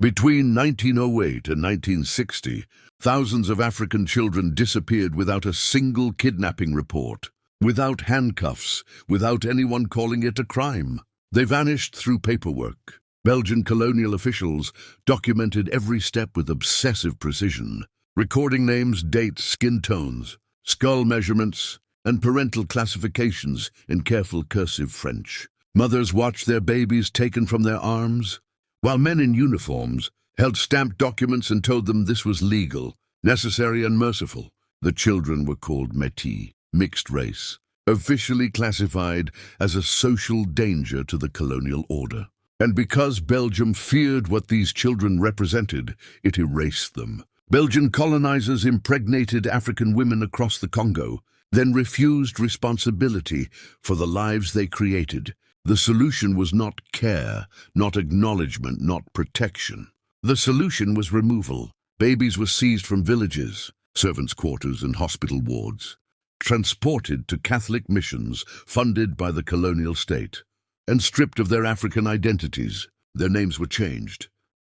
Between 1908 and 1960, thousands of African children disappeared without a single kidnapping report, without handcuffs, without anyone calling it a crime. They vanished through paperwork. Belgian colonial officials documented every step with obsessive precision, recording names, dates, skin tones, skull measurements, and parental classifications in careful cursive French. Mothers watched their babies taken from their arms, while men in uniforms held stamped documents and told them this was legal, necessary, and merciful. The children were called métis, mixed race, officially classified as a social danger to the colonial order. And because Belgium feared what these children represented, it erased them. Belgian colonizers impregnated African women across the Congo, then refused responsibility for the lives they created. The solution was not care, not acknowledgement, not protection. The solution was removal. Babies were seized from villages, servants' quarters, and hospital wards, transported to Catholic missions funded by the colonial state, and stripped of their African identities. Their names were changed,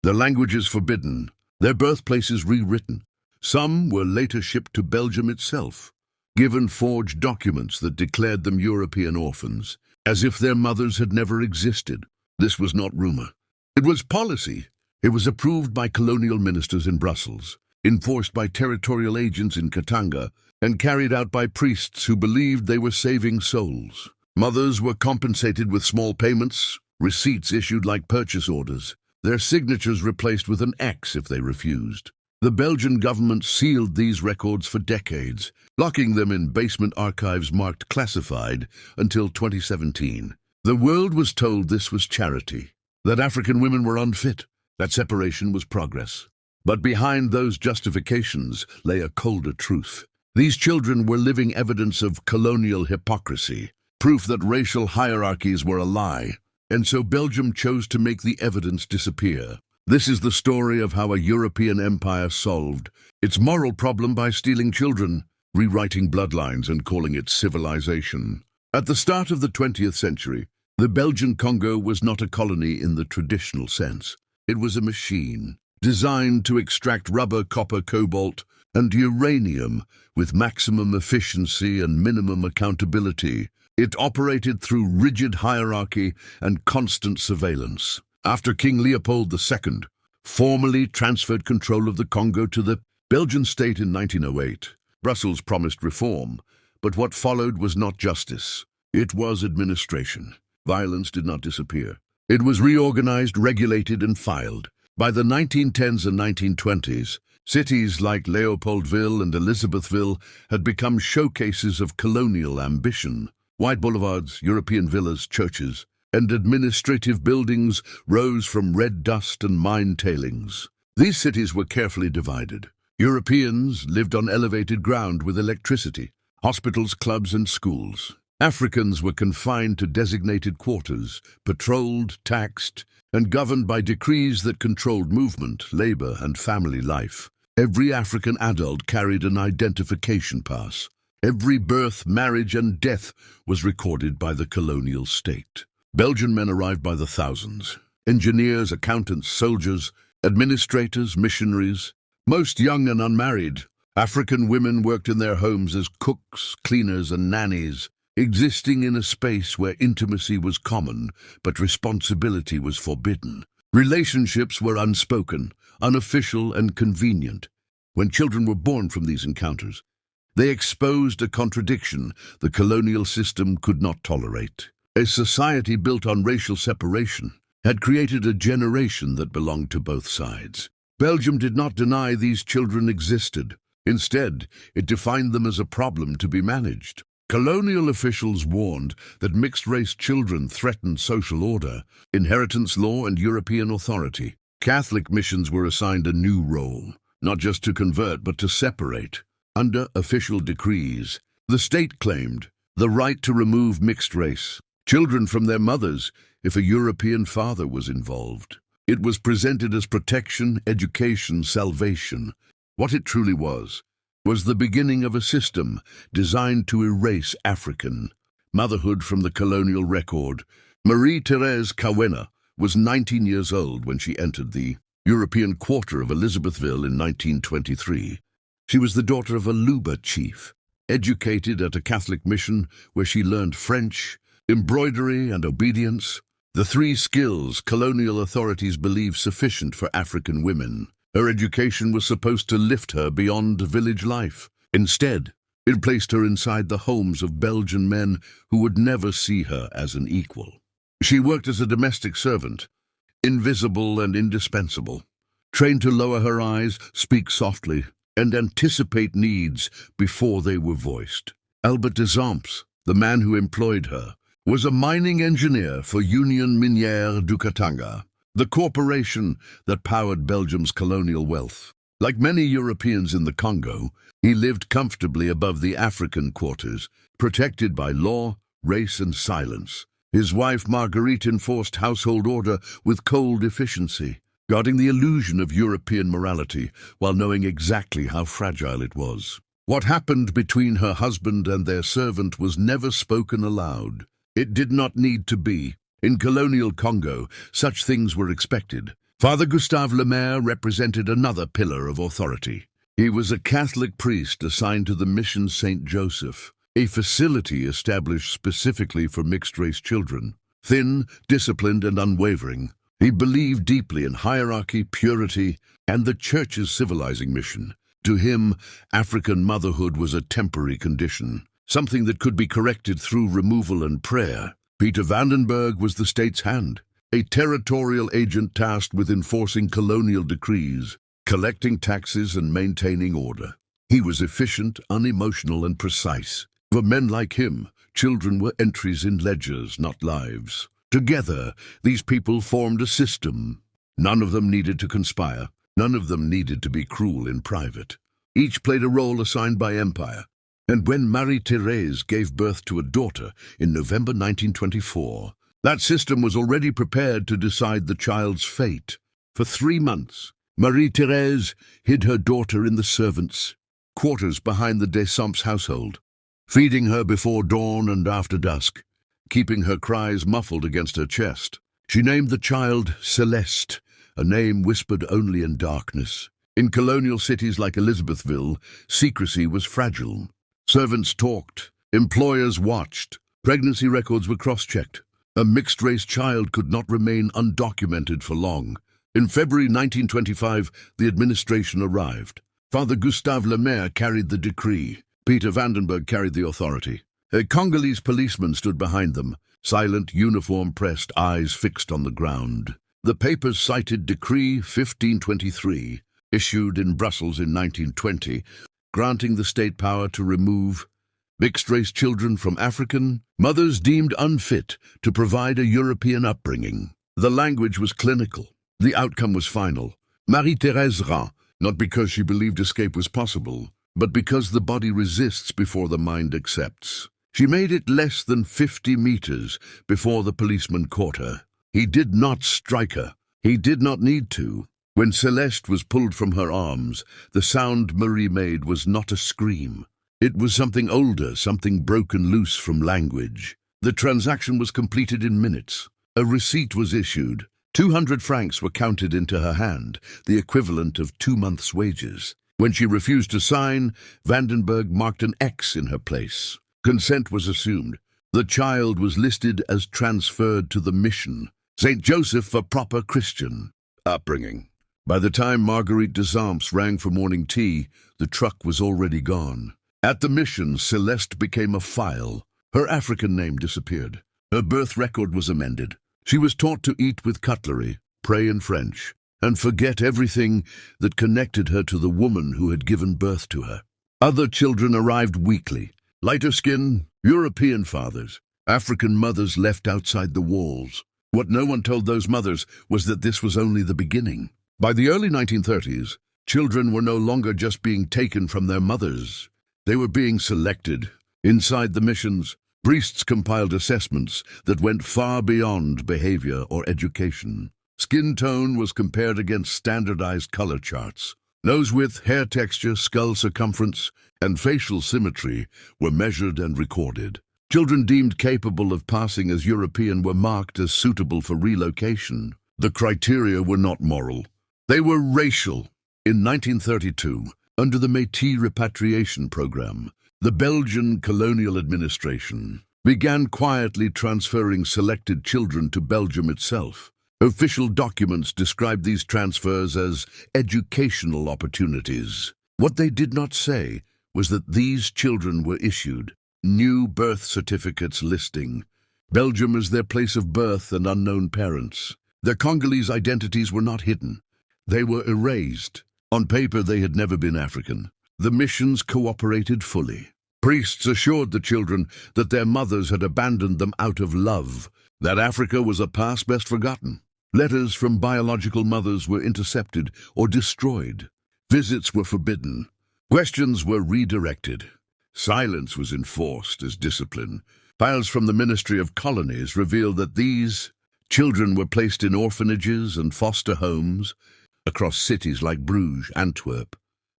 their languages forbidden, their birthplaces rewritten. Some were later shipped to Belgium itself, given forged documents that declared them European orphans, as if their mothers had never existed. This was not rumor. It was policy. It was approved by colonial ministers in Brussels, enforced by territorial agents in Katanga, and carried out by priests who believed they were saving souls. Mothers were compensated with small payments, receipts issued like purchase orders, their signatures replaced with an X if they refused. The Belgian government sealed these records for decades, locking them in basement archives marked classified until 2017. The world was told this was charity, that African women were unfit, that separation was progress. But behind those justifications lay a colder truth. These children were living evidence of colonial hypocrisy, proof that racial hierarchies were a lie, and so Belgium chose to make the evidence disappear. This is the story of how a European empire solved its moral problem by stealing children, rewriting bloodlines, and calling it civilization. At the start of the 20th century, the Belgian Congo was not a colony in the traditional sense. It was a machine, designed to extract rubber, copper, cobalt, and uranium with maximum efficiency and minimum accountability. It operated through rigid hierarchy and constant surveillance. After King Leopold II formally transferred control of the Congo to the Belgian state in 1908, Brussels promised reform, but what followed was not justice. It was administration. Violence did not disappear. It was reorganized, regulated, and filed. By the 1910s and 1920s, cities like Leopoldville and Elizabethville had become showcases of colonial ambition. Wide boulevards, European villas, churches, and administrative buildings rose from red dust and mine tailings. These cities were carefully divided. Europeans lived on elevated ground with electricity, hospitals, clubs, and schools. Africans were confined to designated quarters, patrolled, taxed, and governed by decrees that controlled movement, labor, and family life. Every African adult carried an identification pass. Every birth, marriage, and death was recorded by the colonial state. Belgian men arrived by the thousands. Engineers, accountants, soldiers, administrators, missionaries, most young and unmarried. African women worked in their homes as cooks, cleaners, and nannies, existing in a space where intimacy was common, but responsibility was forbidden. Relationships were unspoken, unofficial, and convenient. When children were born from these encounters, they exposed a contradiction the colonial system could not tolerate. A society built on racial separation had created a generation that belonged to both sides. Belgium did not deny these children existed. Instead, it defined them as a problem to be managed. Colonial officials warned that mixed-race children threatened social order, inheritance law, and European authority. Catholic missions were assigned a new role, not just to convert, but to separate. Under official decrees, the state claimed the right to remove mixed-race children from their mothers if a European father was involved. It was presented as protection, education, salvation. What it truly was the beginning of a system designed to erase African motherhood from the colonial record. Marie-Thérèse Kawena was 19 years old when she entered the European quarter of Elizabethville in 1923. She was the daughter of a Luba chief, educated at a Catholic mission where she learned French, embroidery, and obedience, the three skills colonial authorities believed sufficient for African women. Her education was supposed to lift her beyond village life. Instead, it placed her inside the homes of Belgian men who would never see her as an equal. She worked as a domestic servant, invisible and indispensable, trained to lower her eyes, speak softly, and anticipate needs before they were voiced. Albert Desamps, the man who employed her, was a mining engineer for Union Minière du Katanga, the corporation that powered Belgium's colonial wealth. Like many Europeans in the Congo, he lived comfortably above the African quarters, protected by law, race, and silence. His wife Marguerite enforced household order with cold efficiency, guarding the illusion of European morality while knowing exactly how fragile it was. What happened between her husband and their servant was never spoken aloud. It did not need to be. In colonial Congo, such things were expected. Father Gustave Lemaire represented another pillar of authority. He was a Catholic priest assigned to the Mission St. Joseph, a facility established specifically for mixed-race children. Thin, disciplined, and unwavering, he believed deeply in hierarchy, purity, and the Church's civilizing mission. To him, African motherhood was a temporary condition, something that could be corrected through removal and prayer. Peter Vandenberg was the state's hand, a territorial agent tasked with enforcing colonial decrees, collecting taxes and maintaining order. He was efficient, unemotional, and precise. For men like him, children were entries in ledgers, not lives. Together, these people formed a system. None of them needed to conspire. None of them needed to be cruel in private. Each played a role assigned by empire. And when Marie-Thérèse gave birth to a daughter in November 1924, that system was already prepared to decide the child's fate. For 3 months, Marie-Thérèse hid her daughter in the servants' quarters behind the Desamps household, feeding her before dawn and after dusk, keeping her cries muffled against her chest. She named the child Celeste, a name whispered only in darkness. In colonial cities like Elizabethville, secrecy was fragile. Servants talked, employers watched, pregnancy records were cross-checked. A mixed-race child could not remain undocumented for long. In February 1925, the administration arrived. Father Gustave Lemaire carried the decree. Peter Vandenberg carried the authority. A Congolese policeman stood behind them, silent, uniform-pressed, eyes fixed on the ground. The papers cited Decree 1523, issued in Brussels in 1920, granting the state power to remove mixed-race children from African mothers deemed unfit to provide a European upbringing. The language was clinical. The outcome was final. Marie-Thérèse ran, not because she believed escape was possible, but because the body resists before the mind accepts. She made it less than 50 meters before the policeman caught her. He did not strike her. He did not need to. When Celeste was pulled from her arms, the sound Marie made was not a scream. It was something older, something broken loose from language. The transaction was completed in minutes. A receipt was issued. 200 francs were counted into her hand, the equivalent of 2 months' wages. When she refused to sign, Vandenberg marked an X in her place. Consent was assumed. The child was listed as transferred to the mission, St. Joseph for proper Christian upbringing. By the time Marguerite Desamps rang for morning tea, the truck was already gone. At the mission, Celeste became a file. Her African name disappeared. Her birth record was amended. She was taught to eat with cutlery, pray in French, and forget everything that connected her to the woman who had given birth to her. Other children arrived weekly. Lighter skin, European fathers, African mothers left outside the walls. What no one told those mothers was that this was only the beginning. By the early 1930s, children were no longer just being taken from their mothers. They were being selected. Inside the missions, priests compiled assessments that went far beyond behavior or education. Skin tone was compared against standardized color charts. Nose width, hair texture, skull circumference, and facial symmetry were measured and recorded. Children deemed capable of passing as European were marked as suitable for relocation. The criteria were not moral. They were racial. In 1932, under the métis repatriation program, the Belgian Colonial administration began quietly transferring selected children to Belgium itself. Official documents described these transfers as educational opportunities. What they did not say was that these children were issued new birth certificates listing Belgium as their place of birth and unknown parents. Their Congolese identities were not hidden. They were erased. On paper, they had never been African. The missions cooperated fully. Priests assured the children that their mothers had abandoned them out of love, that Africa was a past best forgotten. Letters from biological mothers were intercepted or destroyed. Visits were forbidden. Questions were redirected. Silence was enforced as discipline. Files from the Ministry of Colonies revealed that these children were placed in orphanages and foster homes across cities like Bruges, Antwerp,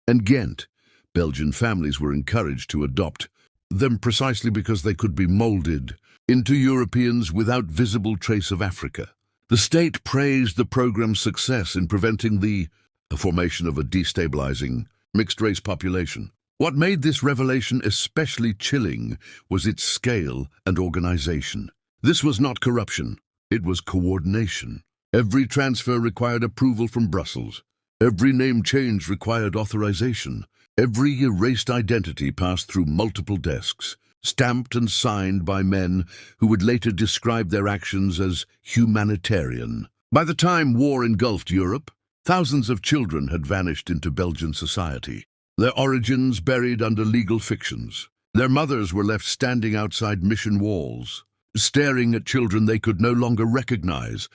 and Ghent. Belgian families were encouraged to adopt them precisely because they could be molded into Europeans without visible trace of Africa. The state praised the program's success in preventing the formation of a destabilizing mixed-race population. What made this revelation especially chilling was its scale and organization. This was not corruption, it was coordination. Every transfer required approval from Brussels. Every name change required authorization. Every erased identity passed through multiple desks, stamped and signed by men who would later describe their actions as humanitarian. By the time war engulfed Europe, thousands of children had vanished into Belgian society, their origins buried under legal fictions. Their mothers were left standing outside mission walls, staring at children they could no longer recognize,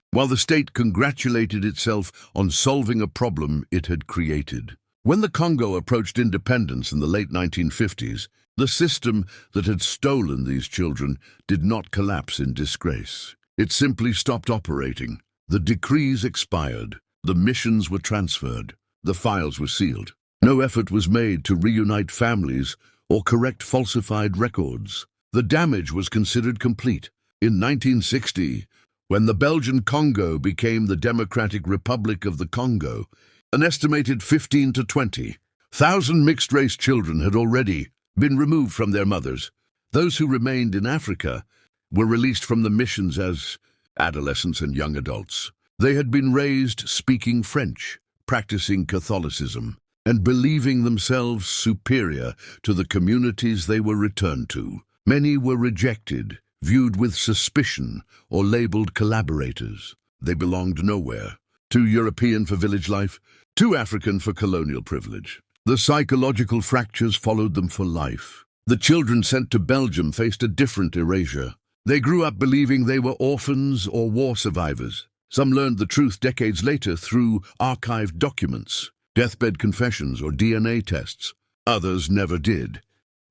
while the state congratulated itself on solving a problem it had created. When the Congo approached independence in the late 1950s, the system that had stolen these children did not collapse in disgrace. It simply stopped operating. The decrees expired. The missions were transferred. The files were sealed. No effort was made to reunite families or correct falsified records. The damage was considered complete. In 1960, when the Belgian Congo became the Democratic Republic of the Congo, an estimated 15 to 20,000 mixed-race children had already been removed from their mothers. Those who remained in Africa were released from the missions as adolescents and young adults. They had been raised speaking French, practicing Catholicism, and believing themselves superior to the communities they were returned to. Many were rejected, viewed with suspicion, or labeled collaborators. They belonged nowhere. Too European for village life, too African for colonial privilege. The psychological fractures followed them for life. The children sent to Belgium faced a different erasure. They grew up believing they were orphans or war survivors. Some learned the truth decades later through archived documents, deathbed confessions, or DNA tests. Others never did.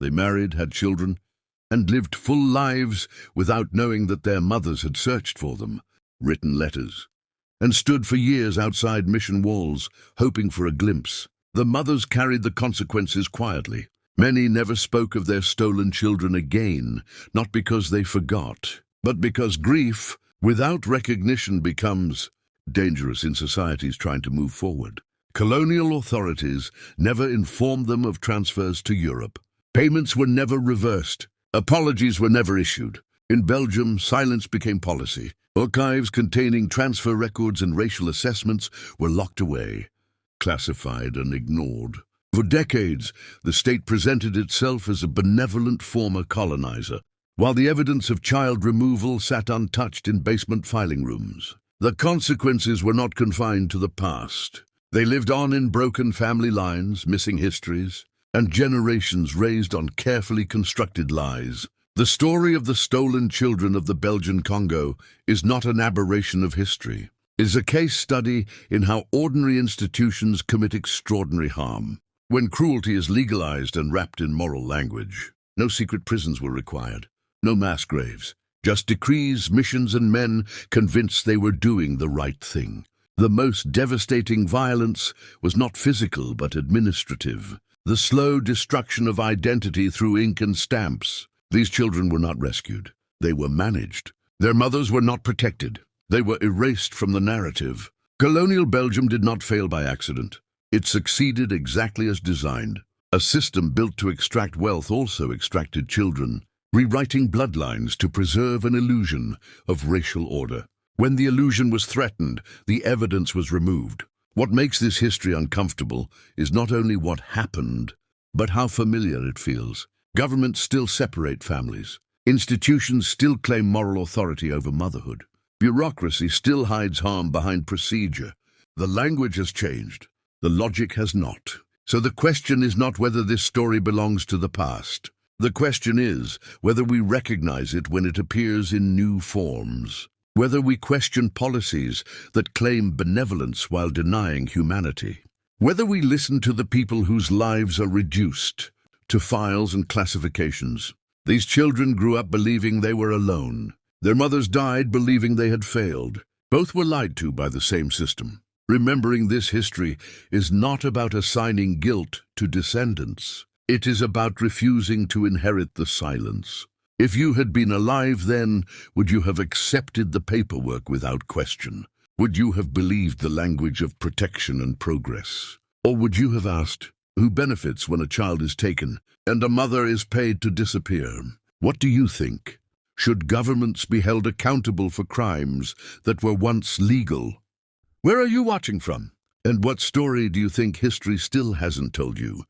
They married, had children, and lived full lives without knowing that their mothers had searched for them, written letters, and stood for years outside mission walls, hoping for a glimpse. The mothers carried the consequences quietly. Many never spoke of their stolen children again, not because they forgot, but because grief without recognition becomes dangerous in societies trying to move forward. Colonial authorities never informed them of transfers to Europe. Payments were never reversed. Apologies were never issued. In Belgium, silence became policy. Archives containing transfer records and racial assessments were locked away, classified and ignored. For decades, the state presented itself as a benevolent former colonizer, while the evidence of child removal sat untouched in basement filing rooms. The consequences were not confined to the past. They lived on in broken family lines, missing histories, and generations raised on carefully constructed lies. The story of the stolen children of the Belgian Congo is not an aberration of history. It is a case study in how ordinary institutions commit extraordinary harm. When cruelty is legalized and wrapped in moral language, no secret prisons were required, no mass graves, just decrees, missions, and men convinced they were doing the right thing. The most devastating violence was not physical but administrative. The slow destruction of identity through ink and stamps. These children were not rescued. They were managed. Their mothers were not protected. They were erased from the narrative. Colonial Belgium did not fail by accident. It succeeded exactly as designed. A system built to extract wealth also extracted children, rewriting bloodlines to preserve an illusion of racial order. When the illusion was threatened, the evidence was removed. What makes this history uncomfortable is not only what happened, but how familiar it feels. Governments still separate families. Institutions still claim moral authority over motherhood. Bureaucracy still hides harm behind procedure. The language has changed. The logic has not. So the question is not whether this story belongs to the past. The question is whether we recognize it when it appears in new forms. Whether we question policies that claim benevolence while denying humanity. Whether we listen to the people whose lives are reduced to files and classifications. These children grew up believing they were alone. Their mothers died believing they had failed. Both were lied to by the same system. Remembering this history is not about assigning guilt to descendants. It is about refusing to inherit the silence. If you had been alive then, would you have accepted the paperwork without question? Would you have believed the language of protection and progress? Or would you have asked, who benefits when a child is taken and a mother is paid to disappear? What do you think? Should governments be held accountable for crimes that were once legal? Where are you watching from? And what story do you think history still hasn't told you?